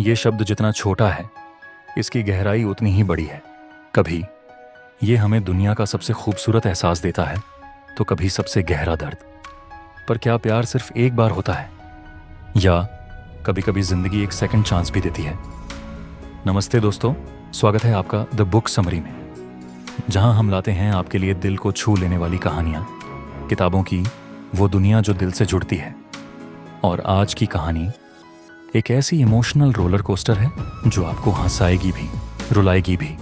ये शब्द जितना छोटा है, इसकी गहराई उतनी ही बड़ी है। कभी ये हमें दुनिया का सबसे खूबसूरत एहसास देता है, तो कभी सबसे गहरा दर्द। पर क्या प्यार सिर्फ एक बार होता है, या कभी कभी जिंदगी एक सेकंड चांस भी देती है? नमस्ते दोस्तों, स्वागत है आपका द बुक समरी में, जहां हम लाते हैं आपके लिए दिल को छू लेने वाली कहानियां, किताबों की वो दुनिया जो दिल से जुड़ती है। और आज की कहानी एक ऐसी इमोशनल रोलर कोस्टर है जो आपको हंसाएगी भी, रुलाएगी भी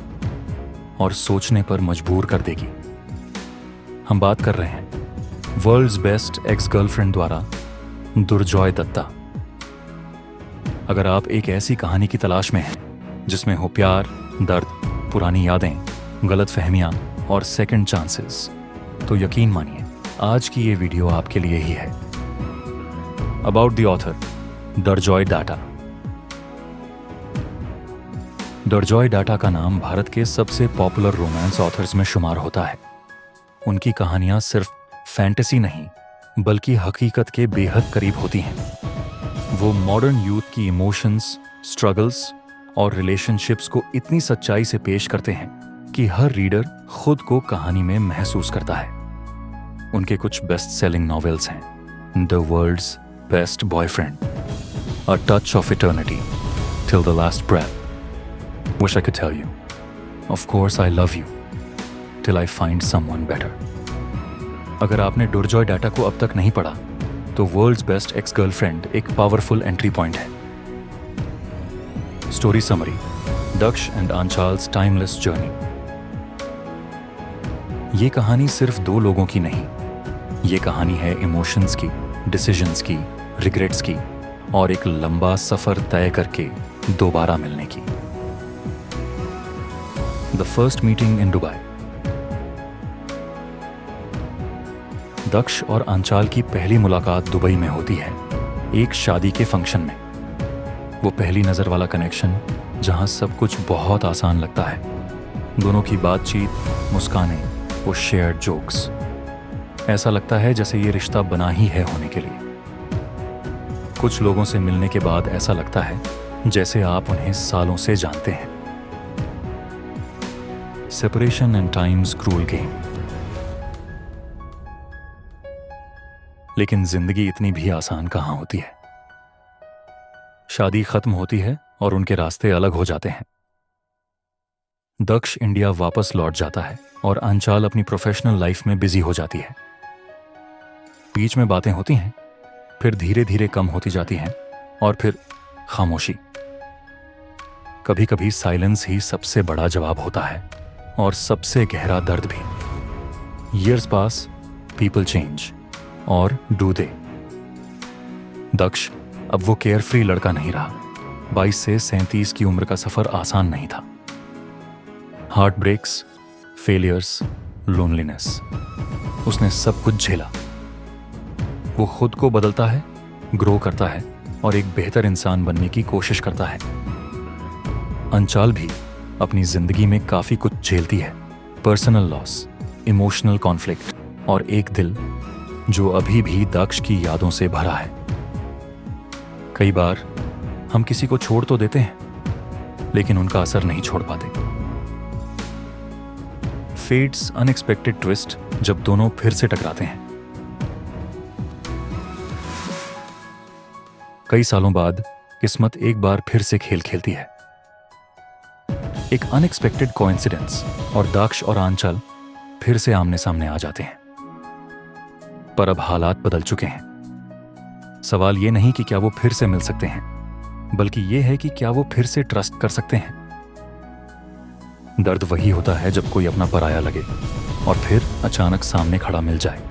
और सोचने पर मजबूर कर देगी। हम बात कर रहे हैं वर्ल्ड्स बेस्ट एक्स गर्लफ्रेंड द्वारा दुर्जॉय दत्ता। अगर आप एक ऐसी कहानी की तलाश में हैं जिसमें हो प्यार, दर्द, पुरानी यादें, गलत फहमियां और सेकंड चांसेस, तो यकीन मानिए आज की ये वीडियो आपके लिए ही है। About the author Durjoy Datta. Durjoy Datta का नाम भारत के सबसे पॉपुलर रोमांस ऑथर्स में शुमार होता है। उनकी कहानियां सिर्फ फैंटेसी नहीं बल्कि हकीकत के बेहद करीब होती हैं। वो मॉडर्न यूथ की इमोशंस, स्ट्रगल्स और रिलेशनशिप्स को इतनी सच्चाई से पेश करते हैं कि हर रीडर खुद को कहानी में महसूस करता है। उनके कुछ बेस्ट सेलिंग नॉवेल्स हैं the world's best boyfriend, A Touch of Eternity, Till the Last Breath, Wish I Could Tell You, Of Course I Love You, Till I Find Someone Better। अगर आपने दुर्जॉय दत्ता को अब तक नहीं पढ़ा तो वर्ल्ड्स बेस्ट एक्स गर्लफ्रेंड एक powerful entry point है। Story summary, Daksh and Aanchal's timeless journey. ये कहानी सिर्फ दो लोगों की नहीं, ये कहानी है इमोशंस की, डिसीजंस की, रिग्रेट्स की और एक लंबा सफर तय करके दोबारा मिलने की। The first meeting in Dubai. Daksh और आंचाल की पहली मुलाकात दुबई में होती है, एक शादी के फंक्शन में। वो पहली नजर वाला कनेक्शन जहां सब कुछ बहुत आसान लगता है। दोनों की बातचीत, मुस्कानें, वो शेयर्ड जोक्स, ऐसा लगता है जैसे ये रिश्ता बना ही है होने के लिए। कुछ लोगों से मिलने के बाद ऐसा लगता है जैसे आप उन्हें सालों से जानते हैं। Separation and times cruel game. लेकिन जिंदगी इतनी भी आसान कहां होती है। शादी खत्म होती है और उनके रास्ते अलग हो जाते हैं। दक्ष इंडिया वापस लौट जाता है और आंचाल अपनी प्रोफेशनल लाइफ में बिजी हो जाती है। बीच में बातें होती हैं, फिर धीरे धीरे कम होती जाती हैं और फिर खामोशी। कभी कभी साइलेंस ही सबसे बड़ा जवाब होता है और सबसे गहरा दर्द भी। ईयर्स पास, पीपल चेंज, और डू दे? दक्ष अब वो केयरफ्री लड़का नहीं रहा। 22 से 37 की उम्र का सफर आसान नहीं था। हार्ट ब्रेक्स, फेलियर्स, लोनलीनेस, उसने सब कुछ झेला। वो खुद को बदलता है, ग्रो करता है और एक बेहतर इंसान बनने की कोशिश करता है। आंचाल भी अपनी जिंदगी में काफी कुछ झेलती है, पर्सनल लॉस, इमोशनल कॉन्फ्लिक्ट और एक दिल जो अभी भी दक्ष की यादों से भरा है। कई बार हम किसी को छोड़ तो देते हैं, लेकिन उनका असर नहीं छोड़ पाते। फेट्स अनएक्सपेक्टेड ट्विस्ट जब दोनों फिर से टकराते हैं। कई सालों बाद किस्मत एक बार फिर से खेल खेलती है। एक अनएक्सपेक्टेड कोइंसिडेंस और दक्ष और आंचल फिर से आमने सामने आ जाते हैं। पर अब हालात बदल चुके हैं। सवाल ये नहीं कि क्या वो फिर से मिल सकते हैं, बल्कि ये है कि क्या वो फिर से ट्रस्ट कर सकते हैं। दर्द वही होता है जब कोई अपना पराया लगे और फिर अचानक सामने खड़ा मिल जाए।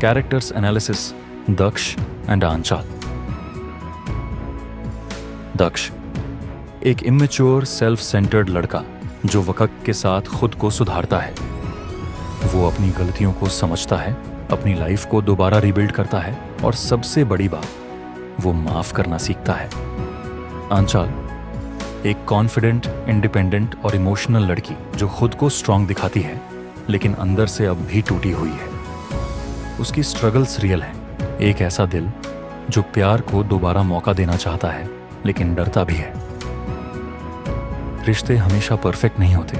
Characters analysis, Daksh and Aanchal. Daksh एक इमेच्योर, सेल्फ सेंटर्ड लड़का जो वक्त के साथ खुद को सुधारता है। वो अपनी गलतियों को समझता है, अपनी लाइफ को दोबारा रिबिल्ड करता है और सबसे बड़ी बात, वो माफ करना सीखता है। आंचाल एक कॉन्फिडेंट, इंडिपेंडेंट और इमोशनल लड़की जो खुद को स्ट्रांग दिखाती है, लेकिन अंदर से अब भी टूटी हुई है। उसकी स्ट्रगल्स रियल हैं। एक ऐसा दिल जो प्यार को दोबारा मौका देना चाहता है लेकिन डरता भी है। रिश्ते हमेशा परफेक्ट नहीं होते,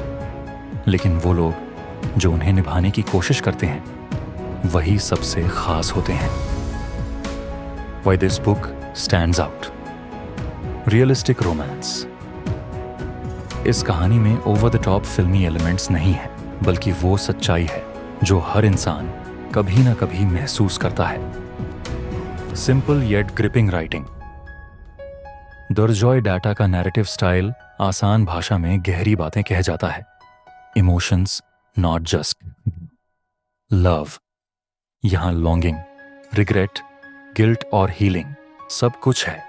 लेकिन वो लोग जो उन्हें निभाने की कोशिश करते हैं वही सबसे खास होते हैं। Why this book stands out. Realistic romance. इस कहानी में ओवर द टॉप फिल्मी एलिमेंट्स नहीं है, बल्कि वो सच्चाई है जो हर इंसान कभी ना कभी महसूस करता है। Simple yet gripping writing. Durjoy data का नैरेटिव स्टाइल आसान भाषा में गहरी बातें कह जाता है। Emotions, not just love. यहां लॉन्गिंग, रिग्रेट, गिल्ट और हीलिंग सब कुछ है।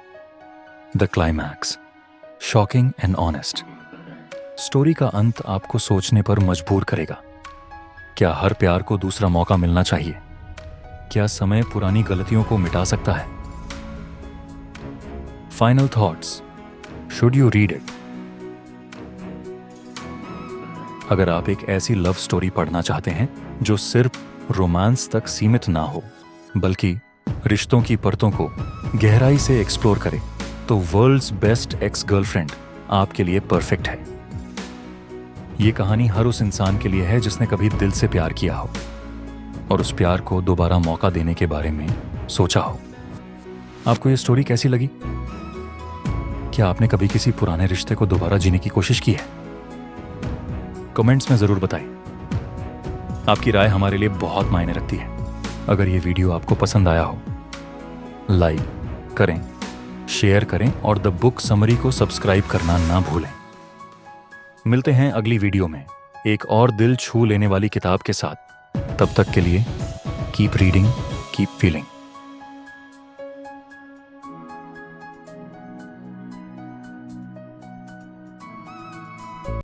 The climax, shocking and honest. Story का अंत आपको सोचने पर मजबूर करेगा। क्या हर प्यार को दूसरा मौका मिलना चाहिए? क्या समय पुरानी गलतियों को मिटा सकता है? Final thoughts, should you read it? अगर आप एक ऐसी लव स्टोरी पढ़ना चाहते हैं जो सिर्फ रोमांस तक सीमित ना हो, बल्कि रिश्तों की परतों को गहराई से एक्सप्लोर करे, तो वर्ल्ड्स बेस्ट एक्स गर्लफ्रेंड आपके लिए परफेक्ट है। ये कहानी हर उस इंसान के लिए है जिसने कभी दिल से प्यार किया हो और उस प्यार को दोबारा मौका देने के बारे में सोचा हो। आपको ये स्टोरी कैसी लगी? क्या आपने कभी किसी पुराने रिश्ते को दोबारा जीने की कोशिश की है? कमेंट्स में जरूर बताइए। आपकी राय हमारे लिए बहुत मायने रखती है। अगर ये वीडियो आपको पसंद आया हो, लाइक करें, शेयर करें और द बुक समरी को सब्सक्राइब करना ना भूलें। मिलते हैं अगली वीडियो में एक और दिल छू लेने वाली किताब के साथ। तब तक के लिए कीप रीडिंग, कीप फीलिंग।